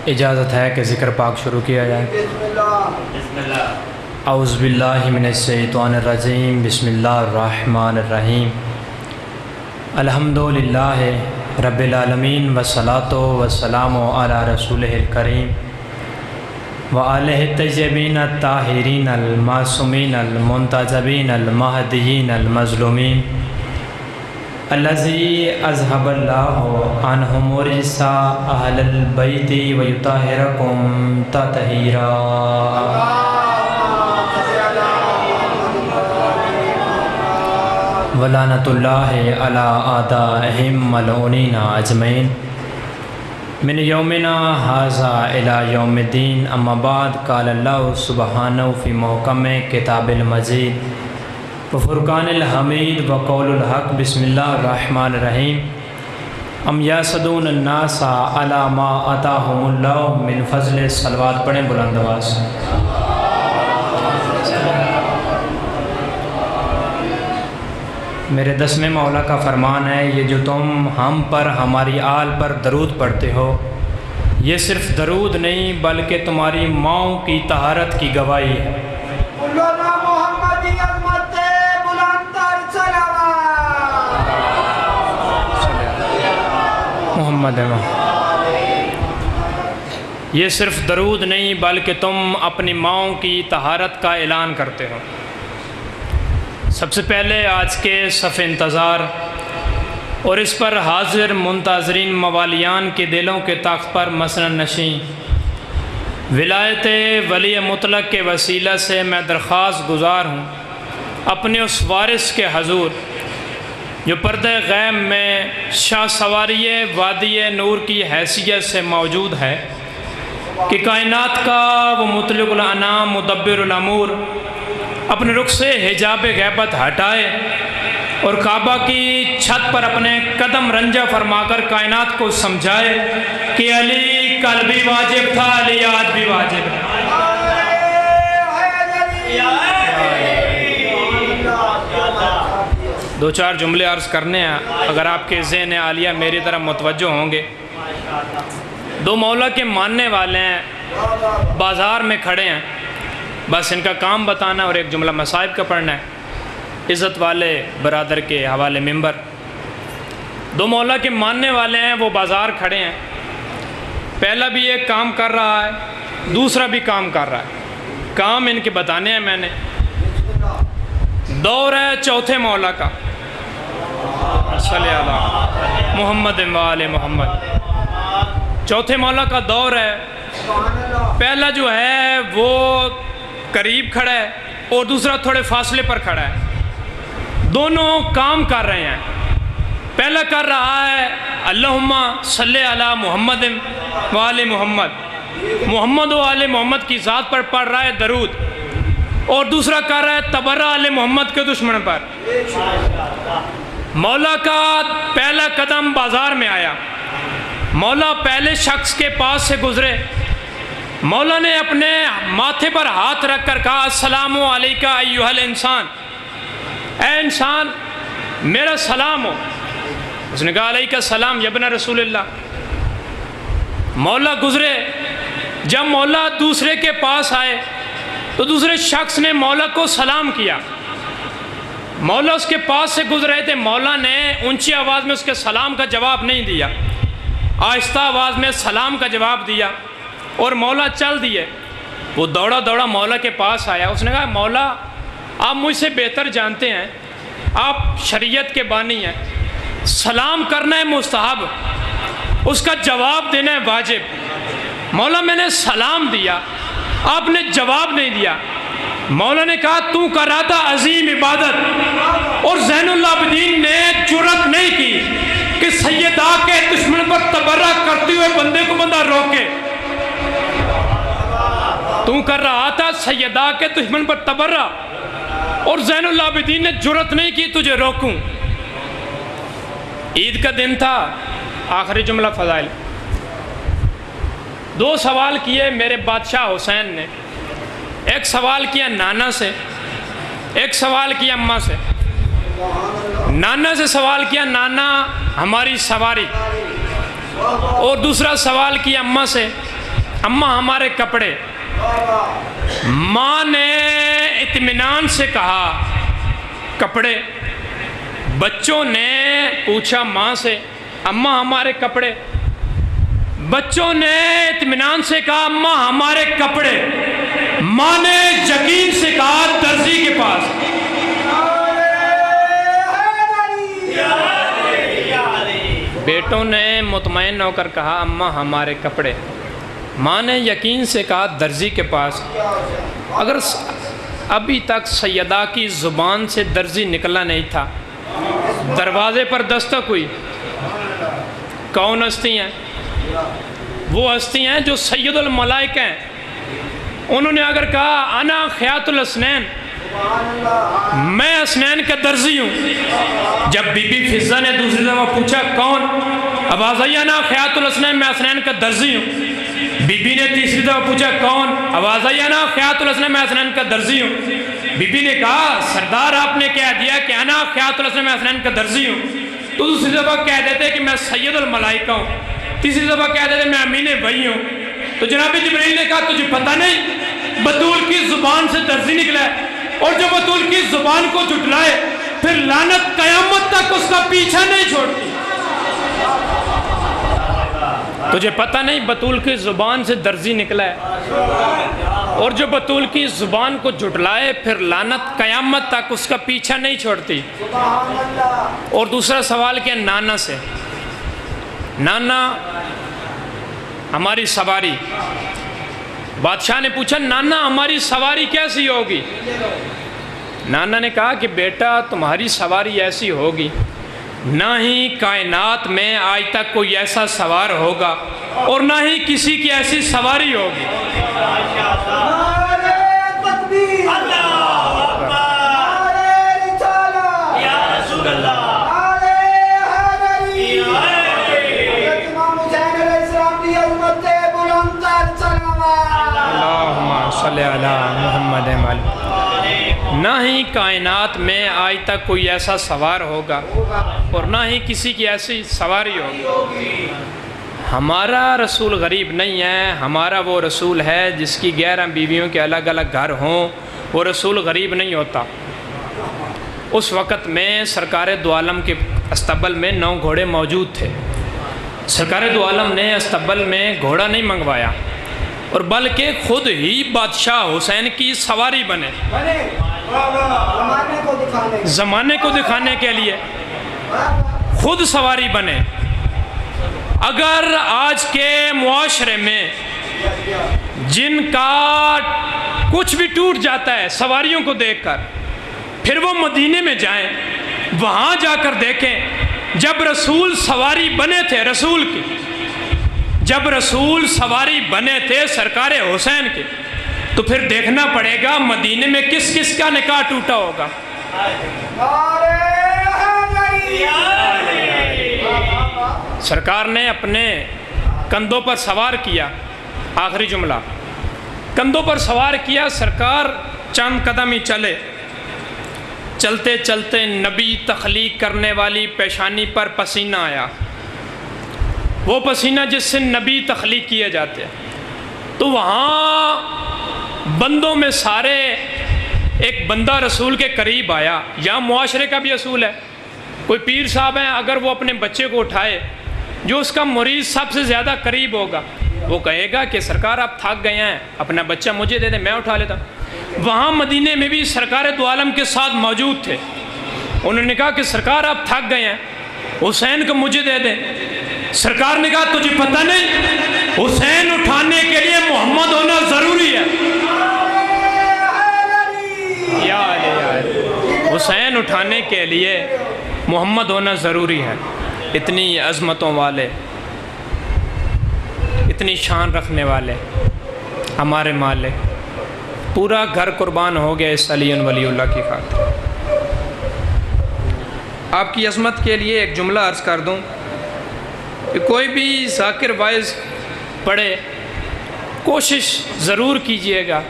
اجازت ہے کہ ذکر پاک شروع کیا جائے۔ بسم اللہ۔ اعوذ باللہ من الشیطان الرجیم، بسم اللہ الرحمن الرحیم۔ الحمدللہ رب العالمین والصلاۃ والسلام علی رسولہ الکریم وآلہ الطیبین الطاہرین المعصومین المنتجبین المہدیین المظلومین الذی اذھب اللہ عنہم الرجس اہل البیت ویطہرکم تطہیرا۔ ولعنۃ اللہ علی اعدائہم ملعونین اجمعین من یومنا ھذا الی یوم الدین۔ اما بعد، قال اللہ سبحانہ فی محکم کتاب المجید وفرقان الحمید وقول الحق۔ بسم اللہ الرحمن الرحیم۔ ام یحسدون الناس علی ما آتاہم اللہ من فضل۔ صلوات پڑھیں بلند آواز سے۔ میرے دسویں مولا کا فرمان ہے، یہ جو تم ہم پر ہماری آل پر درود پڑھتے ہو، یہ صرف درود نہیں بلکہ تمہاری ماؤں کی طہارت کی گواہی ہے۔ محمد یہ صرف درود نہیں بلکہ تم اپنی ماؤں کی طہارت کا اعلان کرتے ہو۔ سب سے پہلے آج کے صف انتظار اور اس پر حاضر منتظرین موالیان کے دلوں کے تخت پر مسند نشین ولایت ولی مطلق کے وسیلہ سے میں درخواست گزار ہوں اپنے اس وارث کے حضور جو پردہ غیب میں شاہ سواری وادی نور کی حیثیت سے موجود ہے کہ کائنات کا وہ مطلق الانام مدبر الامور اپنے رخ سے حجاب غیبت ہٹائے اور کعبہ کی چھت پر اپنے قدم رنجہ فرما کر کائنات کو سمجھائے کہ علی کل بھی واجب تھا، علی آج بھی واجب ہے۔ دو چار جملے عرض کرنے ہیں، اگر آپ کے ذہن عالیہ میری طرف متوجہ ہوں گے۔ دو مولا کے ماننے والے ہیں، بازار میں کھڑے ہیں، بس ان کا کام بتانا اور ایک جملہ مصائب کا پڑھنا ہے۔ عزت والے برادر کے حوالے ممبر، دو مولا کے ماننے والے ہیں، وہ بازار کھڑے ہیں، پہلا بھی ایک کام کر رہا ہے، دوسرا بھی کام کر رہا ہے۔ کام ان کے بتانے ہیں میں نے۔ دور ہے چوتھے مولا کا، صلی اللہ محمد وآل محمد۔ چوتھے مولا کا دور ہے، پہلا جو ہے وہ قریب کھڑا ہے اور دوسرا تھوڑے فاصلے پر کھڑا ہے، دونوں کام کر رہے ہیں۔ پہلا کر رہا ہے اللہم صلی علی محمد وآل محمد، محمد و آل محمد کی ذات پر پڑھ رہا ہے درود، اور دوسرا کر رہا ہے تبرہ آل محمد کے دشمن پر۔ مولا کا پہلا قدم بازار میں آیا، مولا پہلے شخص کے پاس سے گزرے، مولا نے اپنے ماتھے پر ہاتھ رکھ کر کہا السلام علیکہ ایہا الانسان، اے انسان میرا سلام ہو۔ اس نے کہا علیکہ السلام یا ابن رسول اللہ۔ مولا گزرے، جب مولا دوسرے کے پاس آئے تو دوسرے شخص نے مولا کو سلام کیا، مولا اس کے پاس سے گزرے تھے، مولا نے اونچی آواز میں اس کے سلام کا جواب نہیں دیا، آہستہ آواز میں سلام کا جواب دیا اور مولا چل دیے۔ وہ دوڑا دوڑا مولا کے پاس آیا، اس نے کہا مولا آپ مجھ سے بہتر جانتے ہیں، آپ شریعت کے بانی ہیں، سلام کرنا ہے مستحب، اس کا جواب دینا ہے واجب۔ مولا میں نے سلام دیا، آپ نے جواب نہیں دیا۔ مولا نے کہا تو کر رہا تھا عظیم عبادت، اور زین العابدین نے جرأت نہیں کی کہ سیدہ کے دشمن پر تبرہ کرتے ہوئے بندے کو بندہ روکے۔ تو کر رہا تھا سیدہ کے دشمن پر تبرہ، اور زین العابدین نے جرأت نہیں کی تجھے روکوں۔ عید کا دن تھا، آخری جملہ فضائل۔ دو سوال کیے میرے بادشاہ حسین نے، ایک سوال کیا نانا سے، ایک سوال کیا اماں سے۔ نانا سے سوال کیا نانا ہماری سواری، اور دوسرا سوال کیا اماں سے اماں ہمارے کپڑے۔ ماں نے اطمینان سے کہا کپڑے۔ بچوں نے پوچھا ماں سے اماں ہمارے کپڑے۔ بچوں نے اطمینان سے کہا اماں ہمارے کپڑے۔ ماں نے یقین سے کہا درزی کے پاس۔ بیٹوں نے مطمئن ہو کر کہا اماں ہمارے کپڑے۔ ماں نے یقین سے کہا درزی کے پاس۔ اگر ابھی تک سیدہ کی زبان سے درزی نکلا نہیں تھا، دروازے پر دستک ہوئی۔ کون ہستی ہیں؟ وہ ہستی ہیں جو سید الملائکہ ہیں۔ انہوں نے اگر کہا انا خیاط الاسنین، میں اسنین کا درزی ہوں۔ جب بی بی فضہ نے دوسری دفعہ پوچھا کون؟ آواز آئی انا خیاط الاسنین، میں اسنین کا درزی ہوں۔ بی بی نے تیسری دفعہ پوچھا کون؟ آواز آئی انا خیاط الاسنین، میں اسنین کا درزی ہوں۔ بی بی نے کہا سردار آپ نے کہہ دیا کہ انا خیاط الاسنین، میں اسنین کا درزی ہوں، تو دوسری دفعہ کہہ دیتے کہ میں سید الملائکہ ہوں، تیسری دفعہ کہہ دیتے میں امین وحی ہوں۔ تو جناب جبرائیل نے کہا تجھے پتہ نہیں بطول کی زبان سے درزی نکلا ہے، اور جو بطول کی زبان کو جھٹلائے پھر لعنت قیامت تک اس کا پیچھا نہیں چھوڑتی۔ تجھے پتہ نہیں بطول کی زبان سے درزی نکلا ہے، اور جو بطول کی زبان کو جھٹلائے پھر لعنت قیامت تک اس کا پیچھا نہیں چھوڑتی۔ اور دوسرا سوال کیا؟ نانا سے۔ نانا ہماری سواری۔ بادشاہ نے پوچھا نانا ہماری سواری کیسی ہوگی؟ نانا نے کہا کہ بیٹا تمہاری سواری ایسی ہوگی، نہ ہی کائنات میں آج تک کوئی ایسا سوار ہوگا اور نہ ہی کسی کی ایسی سواری ہوگی۔ صلی علی محمد نہ ہی کائنات میں آج تک کوئی ایسا سوار ہوگا اور نہ ہی کسی کی ایسی سواری ہوگی۔ ہمارا رسول غریب نہیں ہے، ہمارا وہ رسول ہے جس کی 11 بیویوں کے الگ الگ گھر ہوں، وہ رسول غریب نہیں ہوتا۔ اس وقت میں سرکار دو عالم کے استبل میں 9 گھوڑے موجود تھے۔ سرکار دو عالم نے استبل میں گھوڑا نہیں منگوایا، اور بلکہ خود ہی بادشاہ حسین کی سواری بنے، زمانے کو دکھانے کے لیے خود سواری بنے۔ اگر آج کے معاشرے میں جن کا کچھ بھی ٹوٹ جاتا ہے سواریوں کو دیکھ کر، پھر وہ مدینے میں جائیں، وہاں جا کر دیکھیں جب رسول سواری بنے تھے، رسول کی جب رسول سواری بنے تھے سرکار حسین کے، تو پھر دیکھنا پڑے گا مدینے میں کس کس کا نکاح ٹوٹا ہوگا۔ سرکار نے اپنے کندھوں پر سوار کیا، آخری جملہ، کندھوں پر سوار کیا، سرکار چند قدم ہی چلے، چلتے چلتے نبی تخلیق کرنے والی پیشانی پر پسینہ آیا، وہ پسینہ جس سے نبی تخلیق کیے جاتے ہیں۔ تو وہاں بندوں میں سارے ایک بندہ رسول کے قریب آیا۔ یہاں معاشرے کا بھی اصول ہے، کوئی پیر صاحب ہیں، اگر وہ اپنے بچے کو اٹھائے، جو اس کا مریض سب سے زیادہ قریب ہوگا وہ کہے گا کہ سرکار آپ تھک گئے ہیں، اپنا بچہ مجھے دے دیں، میں اٹھا لیتا ہوں۔ وہاں مدینے میں بھی سرکار دو عالم کے ساتھ موجود تھے، انہوں نے کہا کہ سرکار آپ تھک گئے ہیں، حسین کو مجھے دے دیں۔ سرکار نے کہا تجھے پتہ نہیں حسین اٹھانے کے لیے محمد ہونا ضروری ہے۔ حسین اٹھانے کے لیے محمد ہونا ضروری ہے۔ اتنی عظمتوں والے، اتنی شان رکھنے والے ہمارے مالک، پورا گھر قربان ہو گیا اس علی ولی اللہ کی خاطر۔ آپ کی عظمت کے لیے ایک جملہ عرض کر دوں کہ کوئی بھی ذاکر وائز پڑھے، کوشش ضرور کیجئے گا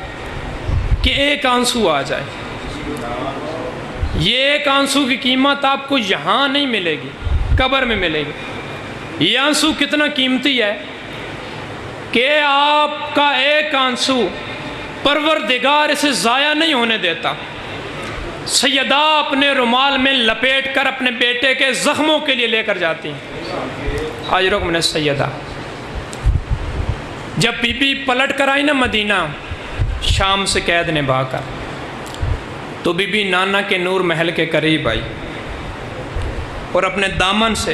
کہ ایک آنسو آ جائے۔ یہ ایک آنسو کی قیمت آپ کو یہاں نہیں ملے گی، قبر میں ملے گی۔ یہ آنسو کتنا قیمتی ہے کہ آپ کا ایک آنسو پروردگار اسے ضائع نہیں ہونے دیتا۔ سیدہ اپنے رومال میں لپیٹ کر اپنے بیٹے کے زخموں کے لیے لے کر جاتی ہیں۔ آج رکم نے سیدہ جب بی بی پلٹ کر آئی نا مدینہ شام سے قید نبھا کر، تو بی بی نانا کے نور محل کے قریب آئی اور اپنے دامن سے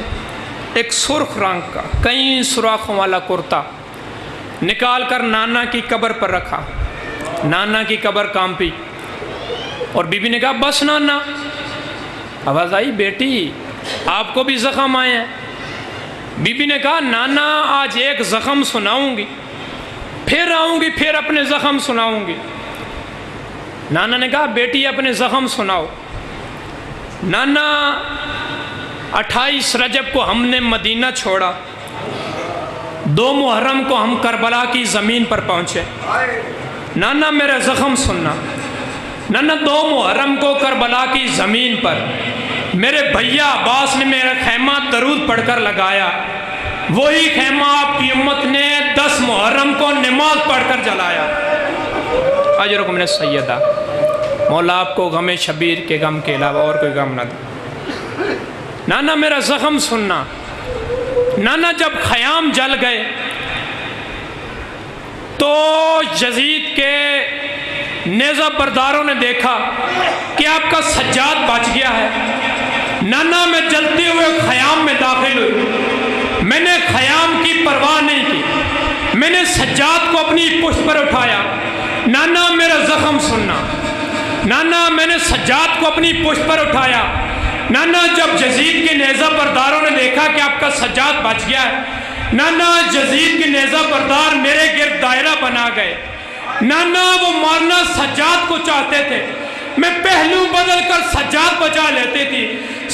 ایک سرخ رنگ کا کئی سوراخوں والا کرتا نکال کر نانا کی قبر پر رکھا۔ نانا کی قبر کانپی اور بی بی نے کہا بس نانا۔ آواز آئی بیٹی آپ کو بھی زخم آئے ہیں؟ بی بی نے کہا نانا آج ایک زخم سناؤں گی، پھر آؤں گی، پھر اپنے زخم سناؤں گی۔ نانا نے کہا بیٹی اپنے زخم سناؤ۔ نانا 28 رجب کو ہم نے مدینہ چھوڑا، 2 محرم کو ہم کربلا کی زمین پر پہنچے۔ نانا میرا زخم سننا۔ نانا 2 محرم کو کربلا کی زمین پر میرے بھیا عباس نے میرا خیمہ درود پڑھ کر لگایا، وہی خیمہ آپ کی امت نے 10 محرم کو نماز پڑھ کر جلایا۔ اجرکم من السیدہ، مولا آپ کو غم شبیر کے غم کے علاوہ اور کوئی غم نہ دے۔ نانا میرا زخم سننا۔ نانا جب خیام جل گئے تو یزید کے نیزہ برداروں نے دیکھا کہ آپ کا سجاد بچ گیا ہے۔ نانا میں جلتے ہوئے خیام میں داخل ہوئی، میں نے خیام کی پرواہ نہیں کی، میں نے سجاد کو اپنی پشت پر اٹھایا۔ نانا میرا زخم سننا۔ نانا میں نے سجاد کو اپنی پشت پر اٹھایا۔ نانا جب یزید کے نیزہ برداروں نے دیکھا کہ آپ کا سجاد بچ گیا ہے، نانا یزید کے نیزہ بردار میرے گرد دائرہ بنا گئے۔ نانا وہ مارنا سجاد کو چاہتے تھے، میں پہلو بدل کر سجاد بچا لیتی تھی۔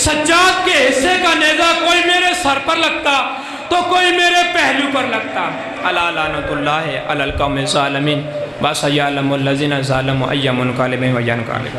سجاد کے حصے کا نیزہ کوئی میرے سر پر لگتا تو کوئی میرے پہلو پر لگتا۔ الا لعنت اللہ علی القوم الظالمین، بس یعلم الذین ظلموا ای منقلب و ینقلب۔